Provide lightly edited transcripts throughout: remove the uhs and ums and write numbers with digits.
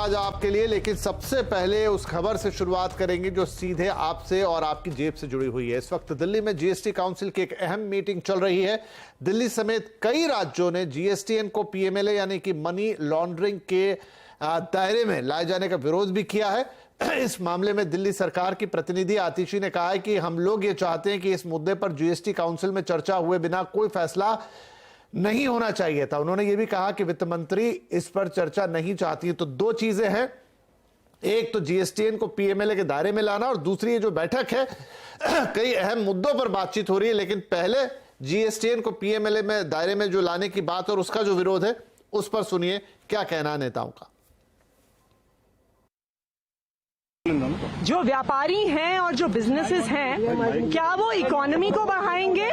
आज आपके लिए, लेकिन सबसे पहले उस खबर से शुरुआत करेंगे जो सीधे आपसे और आपकी जेब से जुड़ी हुई है। इस वक्त दिल्ली में जीएसटी काउंसिल की एक अहम मीटिंग चल रही है। दिल्ली समेत कई राज्यों ने जीएसटीएन को पीएमएलए यानी कि मनी लॉन्ड्रिंग के दायरे में लाए जाने का विरोध भी किया है। इस मामले में दिल्ली सरकार की प्रतिनिधि आतिशी ने कहा है कि हम लोग ये चाहते हैं कि इस मुद्दे पर जीएसटी काउंसिल में चर्चा हुए बिना कोई फैसला नहीं होना चाहिए था। उन्होंने ये भी कहा कि वित्त मंत्री इस पर चर्चा नहीं चाहती है। तो दो चीजें हैं, एक तो जीएसटीएन को पीएमएलए के दायरे में लाना और दूसरी जो बैठक है कई अहम मुद्दों पर बातचीत हो रही है। लेकिन पहले जीएसटीएन को पीएमएलए में दायरे में जो लाने की बात और उसका जो विरोध है उस पर सुनिए क्या कहना है नेताओं का। जो व्यापारी हैं और जो बिजनेसेस हैं, क्या वो इकोनॉमी को बढ़ाएंगे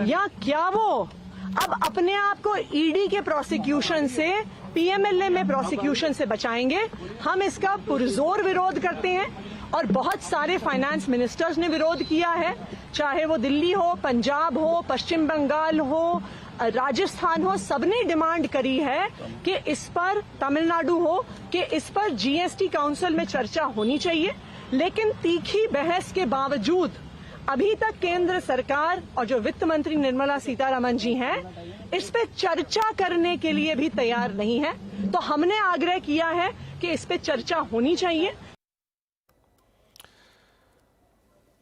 या क्या वो अब अपने आप को ईडी के प्रोसिक्यूशन से, पीएमएलए में प्रोसिक्यूशन से बचाएंगे? हम इसका पुरजोर विरोध करते हैं और बहुत सारे फाइनेंस मिनिस्टर्स ने विरोध किया है, चाहे वो दिल्ली हो, पंजाब हो, पश्चिम बंगाल हो, राजस्थान हो। सबने डिमांड करी है कि इस पर, तमिलनाडु हो, कि इस पर जीएसटी काउंसिल में चर्चा होनी चाहिए। लेकिन तीखी बहस के बावजूद अभी तक केंद्र सरकार और जो वित्त मंत्री निर्मला सीतारमण जी हैं, इस पे चर्चा करने के लिए भी तैयार नहीं है। तो हमने आग्रह किया है कि इस पे चर्चा होनी चाहिए।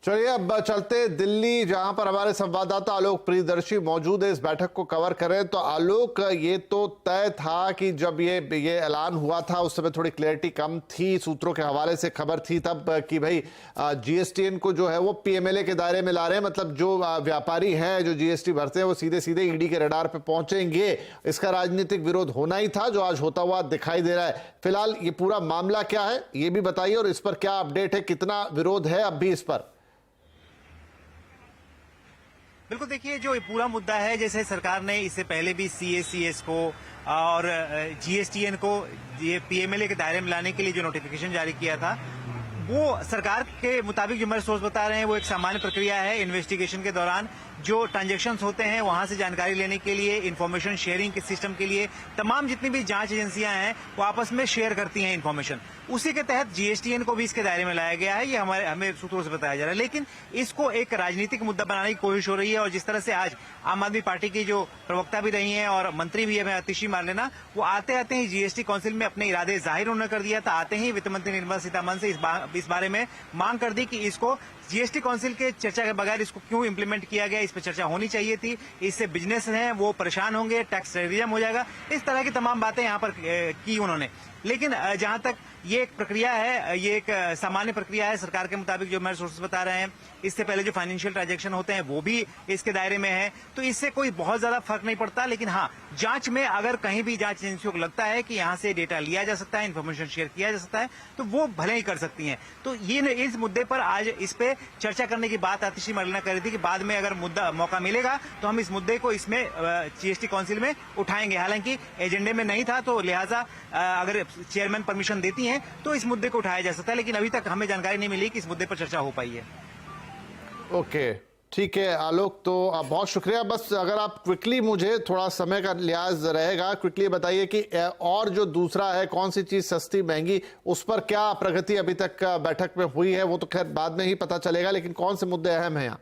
चलिए अब चलते दिल्ली, जहां पर हमारे संवाददाता आलोक प्रियदर्शी मौजूद है, इस बैठक को कवर करें। तो आलोक, ये तो तय था कि जब ये ऐलान हुआ था उस समय थोड़ी क्लैरिटी कम थी, सूत्रों के हवाले से खबर थी तब कि भाई जीएसटीएन को जो है वो पीएमएलए के दायरे में ला रहे हैं। मतलब जो व्यापारी हैं जो जीएसटी भरते हैं वो सीधे सीधे ईडी के रडार पे पहुंचेंगे। इसका राजनीतिक विरोध होना ही था जो आज होता हुआ दिखाई दे रहा है। फिलहाल ये पूरा मामला क्या है ये भी बताइए और इस पर क्या अपडेट है, कितना विरोध है अब भी इस पर? बिल्कुल, देखिए जो पूरा मुद्दा है, जैसे सरकार ने इससे पहले भी सीएसीएस को और जीएसटीएन को ये पीएमएलए के दायरे में लाने के लिए जो नोटिफिकेशन जारी किया था, वो सरकार के मुताबिक जो मेरे सोर्स बता रहे हैं वो एक सामान्य प्रक्रिया है। इन्वेस्टिगेशन के दौरान जो ट्रांजैक्शंस होते हैं वहां से जानकारी लेने के लिए, इंफॉर्मेशन शेयरिंग के सिस्टम के लिए तमाम जितनी भी जांच एजेंसियां हैं वो आपस में शेयर करती हैं इंफॉर्मेशन। उसी के तहत जीएसटीएन को भी इसके दायरे में लाया गया है, ये हमें सूत्रों से बताया जा रहा है। लेकिन इसको एक राजनीतिक मुद्दा बनाने की कोशिश हो रही है और जिस तरह से आज आम आदमी पार्टी की जो प्रवक्ता भी रही हैं और मंत्री भी है आतिशी मार लेना, वो आते आते ही जीएसटी काउंसिल में अपने इरादे जाहिर उन्होंने कर दिया था। आते ही वित्त मंत्री निर्मला सीतारमण से इस बारे में मांग कर दी कि इसको जीएसटी काउंसिल के चर्चा के बगैर इसको क्यों इंप्लीमेंट किया गया, इस पर चर्चा होनी चाहिए थी। इससे बिजनेस हैं वो परेशान होंगे, टैक्स टेररिज्म हो जाएगा, इस तरह की तमाम बातें यहाँ पर की उन्होंने। लेकिन जहां तक ये एक प्रक्रिया है, ये एक सामान्य प्रक्रिया है सरकार के मुताबिक, जो मेरे सोर्सेस बता रहे हैं। इससे पहले जो फाइनेंशियल ट्रांजैक्शन होते हैं वो भी इसके दायरे में है, तो इससे कोई बहुत ज्यादा फर्क नहीं पड़ता। लेकिन हाँ, जांच में अगर कहीं भी जांच एजेंसियों को लगता है कि यहाँ से डेटा लिया जा सकता है, इन्फॉर्मेशन शेयर किया जा सकता है, तो वो भले ही कर सकती हैं। तो ये इस मुद्दे पर आज इस पे चर्चा करने की बात आतिशी मरलेना कर रही थी कि बाद में अगर मौका मिलेगा तो हम इस मुद्दे को इसमें जीएसटी काउंसिल में उठाएंगे। हालांकि एजेंडे में नहीं था, तो लिहाजा अगर चेयरमैन परमिशन देती हैं तो इस मुद्दे को उठाया जा सकता है। लेकिन अभी तक हमें जानकारी नहीं मिली कि इस मुद्दे पर चर्चा हो पाई है। ओके, ठीक है आलोक, तो बहुत शुक्रिया। बस अगर आप क्विकली, मुझे थोड़ा समय का लिहाज रहेगा, क्विकली बताइए कि और जो दूसरा है कौन सी चीज सस्ती महंगी, उस पर क्या प्रगति अभी तक बैठक में हुई है? वो तो खैर बाद में ही पता चलेगा, लेकिन कौन से मुद्दे अहम हैं यहाँ?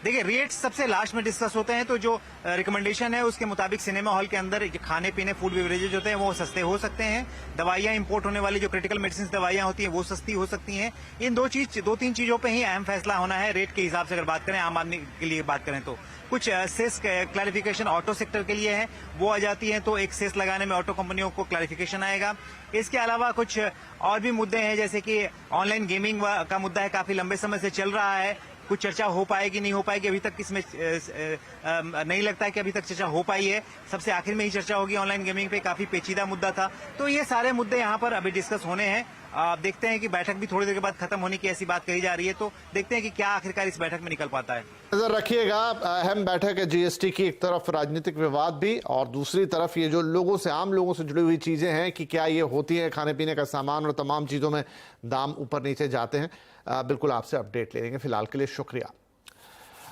देखिए, रेट सबसे लास्ट में डिस्कस होते हैं। तो जो रिकमेंडेशन है उसके मुताबिक सिनेमा हॉल के अंदर खाने पीने, फूड बेवरेजेज होते हैं वो सस्ते हो सकते हैं। दवाइयां, इंपोर्ट होने वाली जो क्रिटिकल मेडिसिन दवाइयां होती हैं वो सस्ती हो सकती हैं। इन दो तीन चीजों पे ही अहम फैसला होना है रेट के हिसाब से। अगर बात करें आम आदमी के लिए बात करें तो कुछ सेस क्लैरिफिकेशन ऑटो सेक्टर के लिए है, वो आ जाती है, तो एक सेस लगाने में ऑटो कंपनियों को क्लैरिफिकेशन आएगा। इसके अलावा कुछ और भी मुद्दे हैं, जैसे कि ऑनलाइन गेमिंग का मुद्दा है, काफी लंबे समय से चल रहा है। कुछ चर्चा हो पाएगी नहीं हो पाएगी अभी तक इसमें नहीं लगता है कि अभी तक चर्चा हो पाई है। सबसे आखिर में ही चर्चा होगी। ऑनलाइन गेमिंग पे काफी पेचीदा मुद्दा था, तो ये सारे मुद्दे यहाँ पर अभी डिस्कस होने हैं। आप देखते हैं कि बैठक भी थोड़ी देर के बाद खत्म होने की ऐसी बात कही जा रही है, तो देखते हैं कि क्या आखिरकार इस बैठक में निकल पाता है। नजर रखिएगा, अहम बैठक है जीएसटी की। एक तरफ राजनीतिक विवाद भी और दूसरी तरफ ये जो लोगों से, आम लोगों से जुड़ी हुई चीजें हैं कि क्या ये होती है, खाने पीने का सामान और तमाम चीजों में दाम ऊपर नीचे जाते हैं। बिल्कुल आपसे अपडेट ले लेंगे, फिलहाल के लिए शुक्रिया।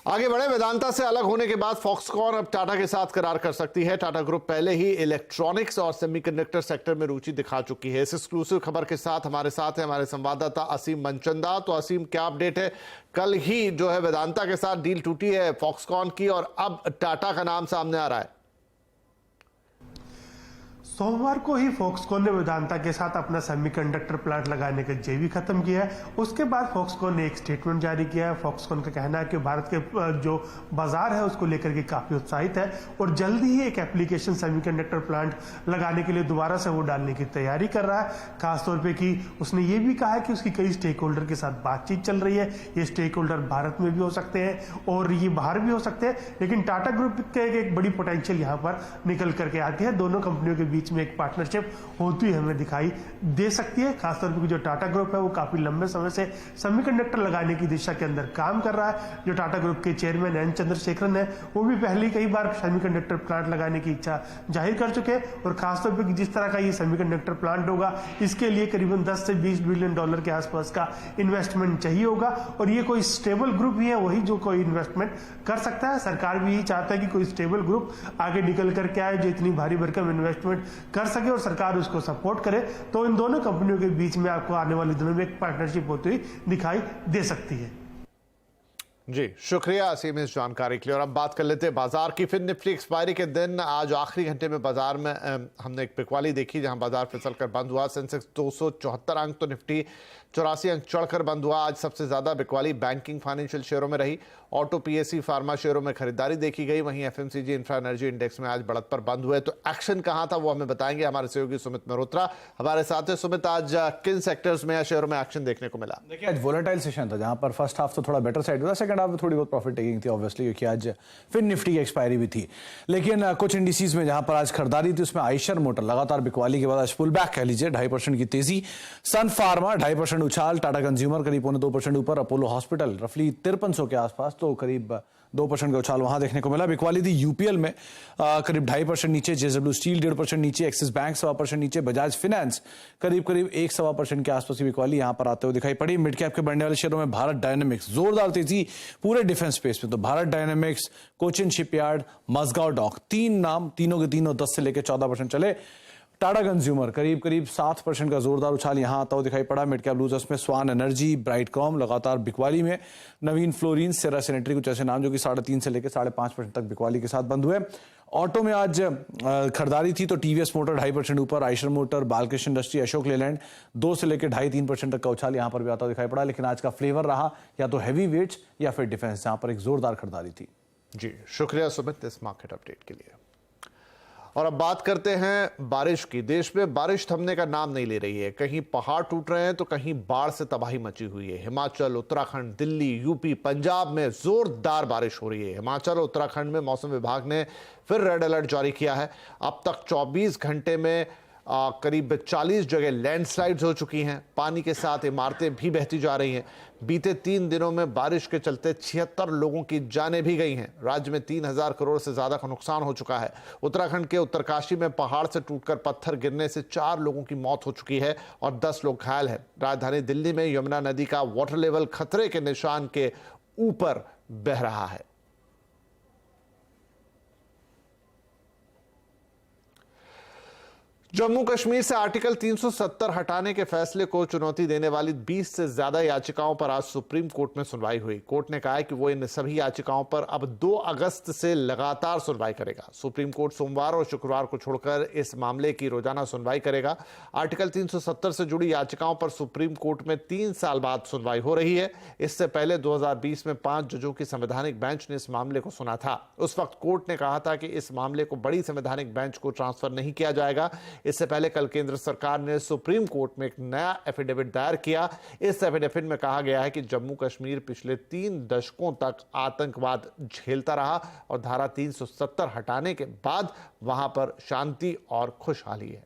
आगे बढ़े। वेदांता से अलग होने के बाद फॉक्सकॉन अब टाटा के साथ करार कर सकती है। टाटा ग्रुप पहले ही इलेक्ट्रॉनिक्स और सेमीकंडक्टर सेक्टर में रुचि दिखा चुकी है। इस एक्सक्लूसिव खबर के साथ हमारे संवाददाता असीम मनचंदा। तो असीम, क्या अपडेट है? कल ही जो है वेदांता के साथ डील टूटी है फॉक्सकॉन की और अब टाटा का नाम सामने आ रहा है। सोमवार को ही फॉक्सकॉन ने वेदांता के साथ अपना सेमीकंडक्टर प्लांट लगाने का जेवी खत्म किया है। उसके बाद फॉक्सकॉन ने एक स्टेटमेंट जारी किया है। फॉक्सकॉन का कहना है कि भारत के जो बाजार है उसको लेकर के काफी उत्साहित है और जल्दी ही एक एप्लीकेशन सेमीकंडक्टर प्लांट लगाने के लिए दोबारा से वो डालने की तैयारी कर रहा है। खासतौर पर कि उसने ये भी कहा है कि उसकी कई स्टेक होल्डर के साथ बातचीत चल रही है। ये स्टेक होल्डर भारत में भी हो सकते हैं और ये बाहर भी हो सकते हैं, लेकिन टाटा ग्रुप के एक बड़ी पोटेंशियल यहाँ पर निकल करके आती है। दोनों कंपनियों के बीच में एक पार्टनरशिप होती है हमें दिखाई दे सकती है। खासतौर पर जो टाटा ग्रुप है वो काफी लंबे समय से सेमीकंडक्टर लगाने की दिशा के अंदर काम कर रहा है। जो टाटा ग्रुप के चेयरमैन एन चंद्रशेखरन है वो भी पहले कई बार सेमीकंडक्टर प्लांट लगाने की इच्छा जाहिर कर चुके हैं और खासतौर पर जिस तरह का ये सेमीकंडक्टर प्लांट होगा इसके लिए करीबन 10 से 20 बिलियन डॉलर के आसपास का इन्वेस्टमेंट चाहिए होगा और ये कोई स्टेबल ग्रुप ही है वही जो कोई इन्वेस्टमेंट कर सकता है। सरकार भी यही चाहता है कि कोई स्टेबल ग्रुप आगे निकल करके आए जो इतनी भारी भरकम इन्वेस्टमेंट कर सके और सरकार उसको सपोर्ट करे। तो इन दोनों कंपनियों के बीच में आपको आने वाले दिनों में एक पार्टनरशिप होती हुई दिखाई दे सकती है। जी शुक्रिया असीम इस जानकारी के लिए। और अब बात कर लेते हैं बाजार की। फिर निफ्टी एक्सपायरी के दिन आज आखिरी घंटे में बाजार में हमने एक बिकवाली देखी जहां बाजार फिसल कर बंद हुआ। सेंसेक्स 274 अंक तो निफ्टी 84 अंक चढ़कर बंद हुआ। आज सबसे ज्यादा बिकवाली बैंकिंग फाइनेंशियल शेयरों में रही। ऑटो, पीएससी, फार्मा शेयरों में खरीदारी देखी गई। वहीं एफएमसीजी, इंफ्रा एनर्जी इंडेक्स में आज बढ़त पर बंद हुए। तो एक्शन कहां था वो हमें बताएंगे हमारे सहयोगी सुमित मल्होत्रा हमारे साथ है। सुमित, आज किन सेक्टर्स में या शेयरों में एक्शन देखने को मिला? देखिए आज वोलेटाइल सेशन था जहां पर फर्स्ट हाफ तो थोड़ा बेटर साइड हुआ, सेकंड हाफ में थोड़ी बहुत प्रॉफिट टेकिंग थी ऑब्वियसली क्योंकि आज फिर निफ्टी की एक्सपायरी भी थी। लेकिन कुछ इंडिसेस में जहां पर आज खरीदारी थी उसमें आइशर मोटर लगातार बिकवाली के बाद आज पुल बैक कह लीजिए 2.5% की तेजी। सन फार्मा 2.5% उछाल, टाटा कंज्यूमर करीब 0.2% ऊपर, अपोलो हॉस्पिटल रफली 5300 के आसपास तो करीब 2% का उछाल वहां देखने को मिला। बिकवाली थी यूपीएल में करीब 2.5% नीचे, जेएसडब्ल्यू स्टील 1.5% नीचे, एक्सिस बैंक 1.25% नीचे, बजाज फाइनेंस करीब 1.25% के आसपास की बिकवाली यहां पर आते हुए दिखाई पड़ी। मिड कैप के बढ़ने वाले शेयरों में भारत डायनेमिक्स जोरदार तेजी पूरे डिफेंस स्पेस में। तो Bharat dynamics, Cochin shipyard, Mazagon dock, तीन नाम, तीनों के तीनों 10 से लेकर 14% चले। टाटा कंज्यूमर करीब 7% का जोरदार उछाल यहां आता हुआ दिखाई पड़ा। मिड कैप लूजर्स में स्वान एनर्जी, ब्राइटकॉम लगातार बिकवाली में, नवीन फ्लोरिन, सेरा सैनिटरी कुछ ऐसे नाम जो कि 3.5 से लेकर 5.5% तक बिकवाली के साथ बंद हुए। ऑटो में आज खरीदारी थी तो टीवीएस मोटर 2.5% ऊपर, आइशर मोटर, बालकृष्ण इंडस्ट्री, अशोक लेलैंड 2 से लेकर 2.5-3% तक का उछाल यहां पर भी आता हुआ दिखाई पड़ा। लेकिन आज का फ्लेवर रहा या तो हैवी वेट्स या फिर डिफेंस जहां पर एक जोरदार खरीदारी थी। जी शुक्रिया सुमित इस मार्केट अपडेट के लिए। और अब बात करते हैं बारिश की। देश में बारिश थमने का नाम नहीं ले रही है। कहीं पहाड़ टूट रहे हैं तो कहीं बाढ़ से तबाही मची हुई है। हिमाचल, उत्तराखंड, दिल्ली, यूपी, पंजाब में जोरदार बारिश हो रही है। हिमाचल और उत्तराखंड में मौसम विभाग ने फिर रेड अलर्ट जारी किया है। अब तक 24 घंटे में करीब 40 जगह लैंडस्लाइड्स हो चुकी हैं। पानी के साथ इमारतें भी बहती जा रही हैं। बीते 3 दिनों में बारिश के चलते 76 लोगों की जानें भी गई हैं। राज्य में 3000 करोड़ से ज्यादा का नुकसान हो चुका है। उत्तराखंड के उत्तरकाशी में पहाड़ से टूटकर पत्थर गिरने से 4 लोगों की मौत हो चुकी है और 10 लोग घायल हैं। राजधानी दिल्ली में यमुना नदी का वाटर लेवल खतरे के निशान के ऊपर बह रहा है। जम्मू कश्मीर से आर्टिकल 370 हटाने के फैसले को चुनौती देने वाली 20 से ज्यादा याचिकाओं पर आज सुप्रीम कोर्ट में सुनवाई हुई। कोर्ट ने कहा है कि वो इन सभी याचिकाओं पर अब 2 अगस्त से लगातार सुनवाई करेगा। सुप्रीम कोर्ट सोमवार और शुक्रवार को छोड़कर इस मामले की रोजाना सुनवाई करेगा। आर्टिकल 370 से जुड़ी याचिकाओं पर सुप्रीम कोर्ट में 3 साल बाद सुनवाई हो रही है। इससे पहले 2020 में 5 जजों की संवैधानिक बेंच ने इस मामले को सुना था। उस वक्त कोर्ट ने कहा था कि इस मामले को बड़ी संवैधानिक बेंच को ट्रांसफर नहीं किया जाएगा। इससे पहले कल केंद्र सरकार ने सुप्रीम कोर्ट में एक नया एफिडेविट दायर किया। इस एफिडेविट में कहा गया है कि जम्मू कश्मीर पिछले 3 दशकों तक आतंकवाद झेलता रहा और धारा 370 हटाने के बाद वहां पर शांति और खुशहाली है।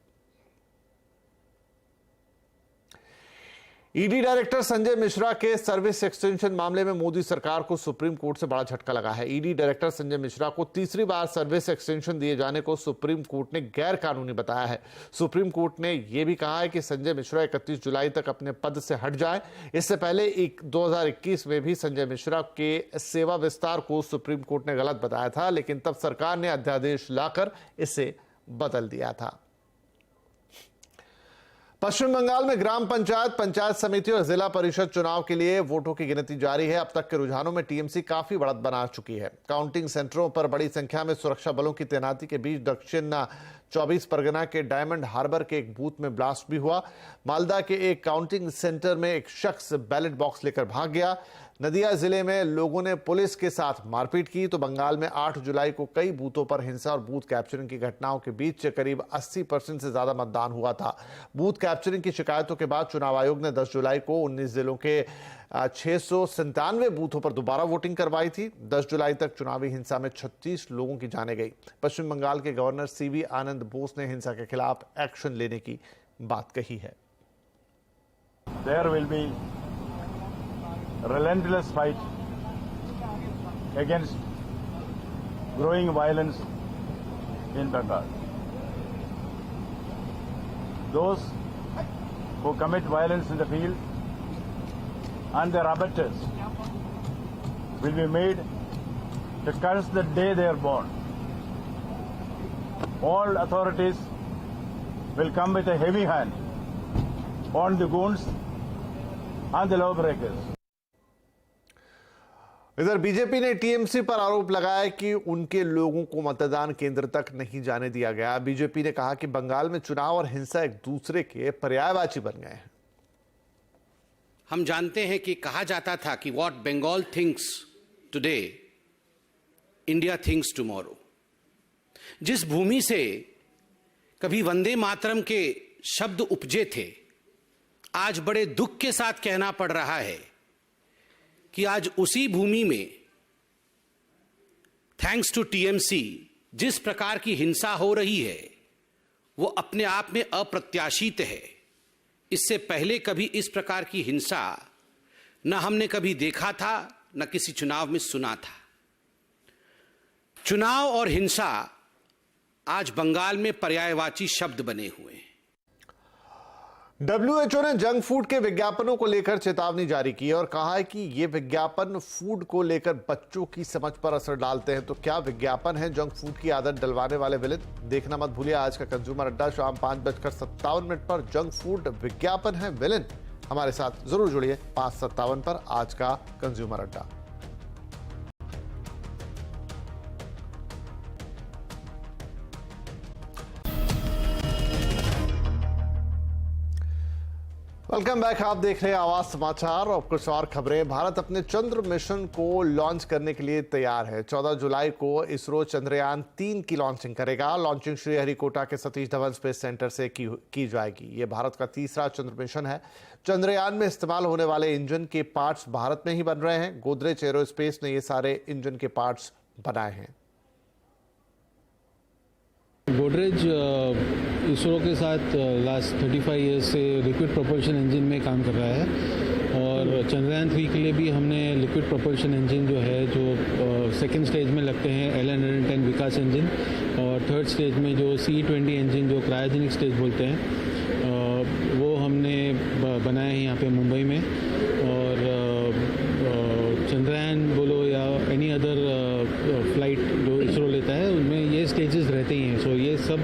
ईडी डायरेक्टर संजय मिश्रा के सर्विस एक्सटेंशन मामले में मोदी सरकार को सुप्रीम कोर्ट से बड़ा झटका लगा है। ईडी डायरेक्टर संजय मिश्रा को तीसरी बार सर्विस एक्सटेंशन दिए जाने को सुप्रीम कोर्ट ने गैर कानूनी बताया है। सुप्रीम कोर्ट ने यह भी कहा है कि संजय मिश्रा 31 जुलाई तक अपने पद से हट जाए। इससे पहले 2021 में भी संजय मिश्रा के सेवा विस्तार को सुप्रीम कोर्ट ने गलत बताया था, लेकिन तब सरकार ने अध्यादेश लाकर इसे बदल दिया था। पश्चिम बंगाल में ग्राम पंचायत, पंचायत समिति और जिला परिषद चुनाव के लिए वोटों की गिनती जारी है। अब तक के रुझानों में टीएमसी काफी बढ़त बना चुकी है। काउंटिंग सेंटरों पर बड़ी संख्या में सुरक्षा बलों की तैनाती के बीच दक्षिण 24 परगना के डायमंड हार्बर के एक बूथ में ब्लास्ट भी हुआ। मालदा के एक काउंटिंग सेंटर में एक शख्स बैलेट बॉक्स लेकर भाग गया। नदिया जिले में लोगों ने पुलिस के साथ मारपीट की। तो बंगाल में 8 जुलाई को कई बूथों पर हिंसा और बूथ कैप्चरिंग की घटनाओं के बीच करीब 80% से ज्यादा मतदान हुआ था। बूथ कैप्चरिंग की शिकायतों के बाद चुनाव आयोग ने 10 जुलाई को 19 जिलों के 697 बूथों पर दोबारा वोटिंग करवाई थी। 10 जुलाई तक चुनावी हिंसा में 36 लोगों की जानें गई। पश्चिम बंगाल के गवर्नर सीवी आनंद बोस ने हिंसा के खिलाफ एक्शन लेने की बात कही है। There will be relentless fight against growing violence in Bengal. Those who commit violence in the field and their abettors will be made to curse the day they are born. All authorities will come with a heavy hand on the goons and the lawbreakers. इधर BJP ने TMC पर आरोप लगाया कि उनके लोगों को मतदान केंद्र तक नहीं जाने दिया गया। बीजेपी ने कहा कि बंगाल में चुनाव और हिंसा एक दूसरे के पर्यायवाची बन गए हैं। हम जानते हैं कि कहा जाता था कि what Bengal thinks today India thinks tomorrow. जिस भूमि से कभी वंदे मातरम के शब्द उपजे थे, आज बड़े दुख के साथ कहना पड़ रहा है कि आज उसी भूमि में थैंक्स टू टीएमसी जिस प्रकार की हिंसा हो रही है वो अपने आप में अप्रत्याशित है। इससे पहले कभी इस प्रकार की हिंसा न हमने कभी देखा था, न किसी चुनाव में सुना था। चुनाव और हिंसा आज बंगाल में पर्यायवाची शब्द बने हुए हैं। WHO ने जंक फूड के विज्ञापनों को लेकर चेतावनी जारी की है और कहा है कि ये विज्ञापन फूड को लेकर बच्चों की समझ पर असर डालते हैं। तो क्या विज्ञापन है जंक फूड की आदत डलवाने वाले विलेन? देखना मत भूलिए आज का कंज्यूमर अड्डा शाम 5:57 पर। जंक फूड विज्ञापन है विलेन? हमारे साथ जरूर जुड़िए 5:57 पर आज का कंज्यूमर अड्डा। Welcome back. आप देख रहे हैं आवाज समाचार और कुछ और खबरें। भारत अपने चंद्र मिशन को लॉन्च करने के लिए तैयार है। 14 जुलाई को इसरो चंद्रयान 3 की लॉन्चिंग करेगा। लॉन्चिंग श्रीहरिकोटा के सतीश धवन स्पेस सेंटर से की जाएगी। ये भारत का तीसरा चंद्र मिशन है। चंद्रयान में इस्तेमाल होने वाले इंजन के पार्ट्स भारत में ही बन रहे हैं। गोदरेज एरोस्पेस ने ये सारे इंजन के पार्ट्स बनाए हैं। गोदरेज इसरो के साथ लास्ट 35 ईयर्स से लिक्विड प्रोपल्शन इंजन में काम कर रहा है और चंद्रयान 3 के लिए भी हमने लिक्विड प्रोपल्शन इंजन जो है जो सेकंड स्टेज में लगते हैं LN-110 विकास इंजन और थर्ड स्टेज में जो C-20 इंजन जो क्रायोजेनिक स्टेज बोलते हैं वो हमने बनाए हैं यहाँ पे मुंबई में। और चंद्रयान बोलो या एनी अदर फ्लाइट जो इसरो लेता है उनमें ये स्टेजेस रहते ही हैं। सो ये सब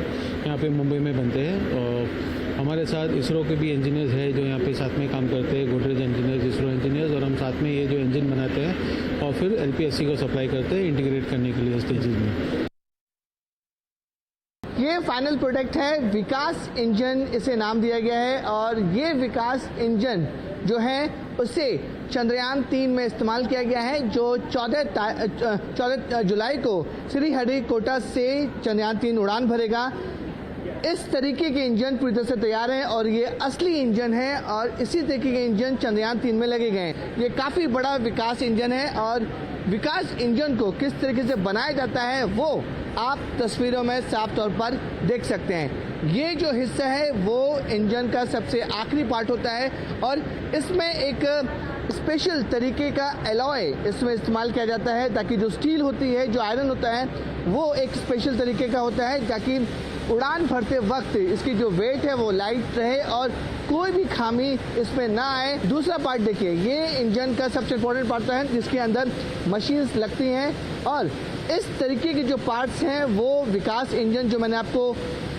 यहाँ पे मुंबई में बनते हैं और हमारे साथ इसरो के भी इंजीनियर्स हैं जो यहाँ पे साथ में काम करते हैं, गोदरेज इंजीनियर्स, इसरो इंजीनियर्स, और हम साथ में ये जो इंजन बनाते हैं और फिर LPSC को सप्लाई करते हैं इंटीग्रेट करने के लिए स्टेजेस में। ये फाइनल प्रोडक्ट है विकास इंजन, इसे नाम दिया गया है और ये विकास इंजन जो है उसे चंद्रयान 3 में इस्तेमाल किया गया है जो 14 जुलाई को श्रीहरिकोटा से चंद्रयान 3 उड़ान भरेगा। इस तरीके के इंजन पूरी तरह से तैयार हैं और ये असली इंजन है और इसी तरीके के इंजन चंद्रयान 3 में लगे गए हैं। ये काफ़ी बड़ा विकास इंजन है और विकास इंजन को किस तरीके से बनाया जाता है वो आप तस्वीरों में साफ तौर पर देख सकते हैं। ये जो हिस्सा है वो इंजन का सबसे आखिरी पार्ट होता है और इसमें एक स्पेशल तरीके का एलॉय इसमें इस्तेमाल किया जाता है ताकि जो स्टील होती है, जो आयरन होता है, वो एक स्पेशल तरीके का होता है ताकि उड़ान भरते वक्त इसकी जो वेट है वो लाइट रहे और कोई भी खामी इसमें ना आए। दूसरा पार्ट देखिए, ये इंजन का सबसे इम्पोर्टेंट पार्ट है जिसके अंदर मशीन्स लगती हैं और इस तरीके के जो पार्ट्स हैं वो विकास इंजन, जो मैंने आपको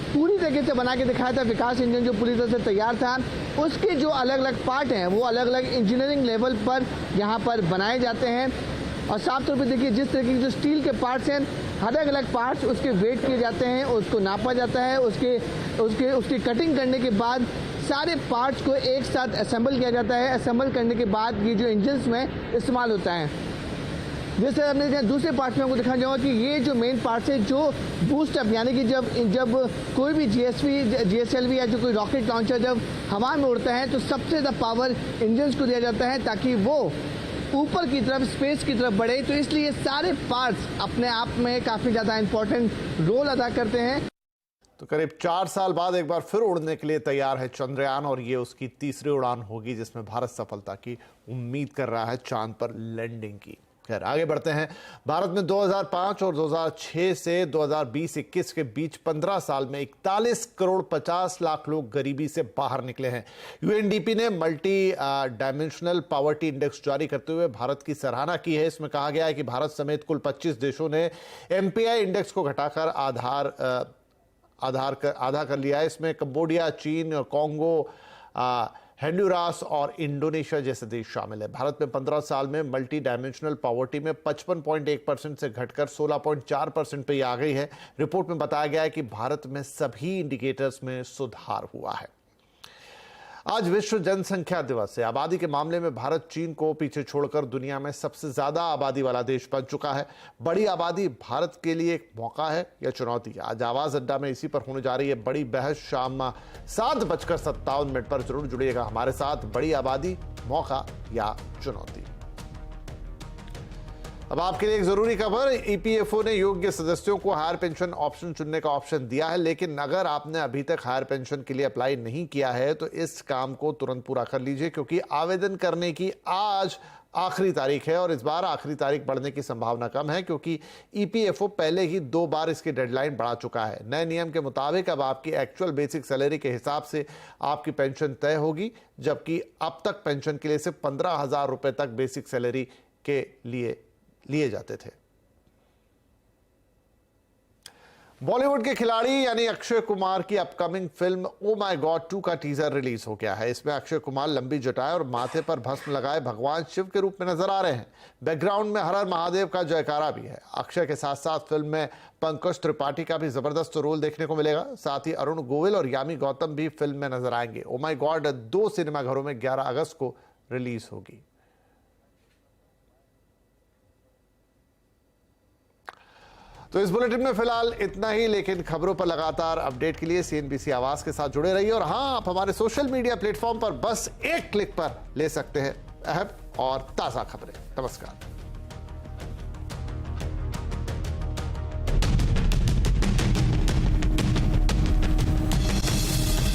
पूरी तरीके से बना के दिखाया था, विकास इंजन जो पूरी तरह से तैयार था, उसके जो अलग अलग पार्ट हैं वो अलग अलग इंजीनियरिंग लेवल पर यहाँ पर बनाए जाते हैं। और साफ तौर पर देखिए, जिस तरीके के जो स्टील के पार्ट्स हैं, अलग अलग पार्ट्स उसके वेट किए जाते हैं, उसको नापा जाता है, उसकी कटिंग करने के बाद सारे पार्ट्स को एक साथ असेंबल किया जाता है। असेंबल करने के बाद ये जो इंजन्स में इस्तेमाल होता है। जैसे हमने दूसरे पार्ट में आपको दिखाना चाहूँगा कि ये जो मेन पार्ट्स है जो बूस्ट अप, यानी कि जब कोई भी GSLV या जो कोई रॉकेट लॉन्चर जब हवा में उड़ता है तो सबसे ज़्यादा पावर इंजन्स को दिया जाता है ताकि वो ऊपर की तरफ, स्पेस की तरफ बढ़े। तो इसलिए सारे पार्ट्स अपने आप में काफ़ी ज़्यादा इंपॉर्टेंट रोल अदा करते हैं। तो करीब 4 साल बाद एक बार फिर उड़ने के लिए तैयार है चंद्रयान और ये उसकी तीसरी उड़ान होगी जिसमें भारत सफलता की उम्मीद कर रहा है चांद पर लैंडिंग की। खैर, आगे बढ़ते हैं। भारत में 2005 और 2006 से 2020-21 के बीच 15 साल में 41 करोड़ 50 लाख लोग गरीबी से बाहर निकले हैं। यूएनडीपी ने मल्टी डायमेंशनल पॉवर्टी इंडेक्स जारी करते हुए भारत की सराहना की है। इसमें कहा गया है कि भारत समेत कुल 25 देशों ने MPI इंडेक्स को घटाकर आधा कर लिया है। इसमें कंबोडिया, चीन, कॉन्गो, होंडुरास और इंडोनेशिया जैसे देश शामिल है। भारत में 15 साल में मल्टी डायमेंशनल पॉवर्टी में 55.1% से घटकर 16.4% पे आ गई है। रिपोर्ट में बताया गया है कि भारत में सभी इंडिकेटर्स में सुधार हुआ है। आज विश्व जनसंख्या दिवस है। आबादी के मामले में भारत चीन को पीछे छोड़कर दुनिया में सबसे ज्यादा आबादी वाला देश बन चुका है। बड़ी आबादी भारत के लिए एक मौका है या चुनौती? आज आवाज अड्डा में इसी पर होने जा रही है बड़ी बहस। शाम 7:57 पर जरूर जुड़िएगा हमारे साथ। बड़ी आबादी, मौका या चुनौती? अब आपके लिए एक जरूरी खबर, EPFO ने योग्य सदस्यों को हायर पेंशन ऑप्शन चुनने का ऑप्शन दिया है। लेकिन अगर आपने अभी तक हायर पेंशन के लिए अप्लाई नहीं किया है तो इस काम को तुरंत पूरा कर लीजिए, क्योंकि आवेदन करने की आज आखिरी तारीख है और इस बार आखिरी तारीख बढ़ने की संभावना कम है क्योंकि EPFO पहले ही 2 बार इसकी डेडलाइन बढ़ा चुका है। नए नियम के मुताबिक अब आपकी एक्चुअल बेसिक सैलरी के हिसाब से आपकी पेंशन तय होगी, जबकि अब तक पेंशन के लिए सिर्फ 15,000 रुपए तक बेसिक सैलरी के लिए जाते थे। बॉलीवुड के खिलाड़ी यानी अक्षय कुमार की upcoming film oh my God 2 का टीजर रिलीज हो गया है। इसमें अक्षय कुमार लंबी जटाएं और माथे पर भस्म लगाए भगवान शिव के रूप में नजर आ रहे हैं। बैकग्राउंड में हर हर महादेव का जयकारा भी है। अक्षय के साथ साथ फिल्म में पंकज त्रिपाठी का भी जबरदस्त रोल देखने को मिलेगा। साथ ही अरुण गोविल और यामी गौतम भी फिल्म में नजर आएंगे। ओ माय गॉड 2 सिनेमाघरों में 11 अगस्त को रिलीज होगी। तो इस बुलेटिन में फिलहाल इतना ही, लेकिन खबरों पर लगातार अपडेट के लिए CNBC आवाज के साथ जुड़े रहिए। और हां, आप हमारे सोशल मीडिया प्लेटफॉर्म पर बस एक क्लिक पर ले सकते हैं अहम और ताजा खबरें। नमस्कार।